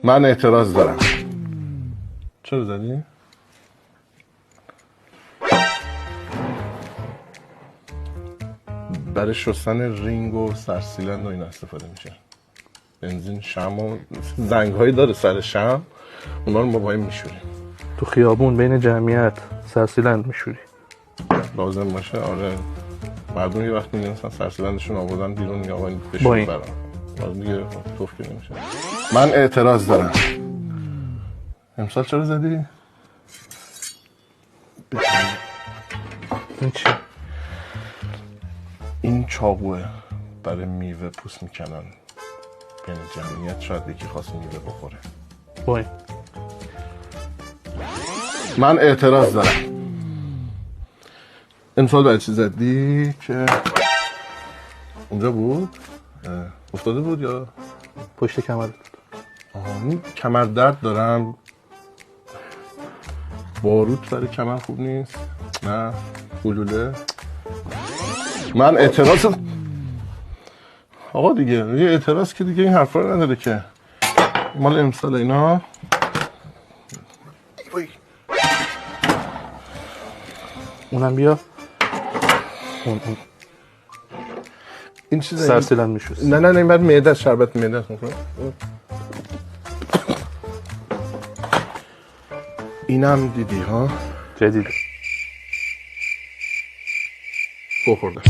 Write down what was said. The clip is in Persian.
من اعتراض دارم. چرا زدی؟ برای شستن رینگ و سرسیلند و این استفاده میشه. بنزین، شمع و زنگ هایی داره سر شمع، اونا رو ما باید میشوریم تو خیابون بین جمعیت سرسیلند میشوری؟ لازم باشه. آره، مردم یه وقت میگن سرسیلندشون آوردن بیرون، میگن آقا این با بشور این. برام باز دیگه توف که نمیشه. من اعتراض دارم. امسال چرا زدی؟ این چی؟ این چاقوه برای میوه پوست میکنن بین جمعیت، شاید یکی خواست میوه بخوره. با این. من اعتراض دارم. امسال برای چی زدی که اونجا بود؟ افتاده بود یا پشت کمر؟ این کمر درد دارم. باروت برای کمر خوب نیست. نه گلوله. من اعتراض آقا دیگه یه اعتراض که دیگه این حرفا رو نداره که مال امسال اینا. اونم بیا. اون این چیزه سرسیلند میشوست. نه این بعد معده شربت معده میکنه. اینم دیدی ها؟ جدیده. بخورده.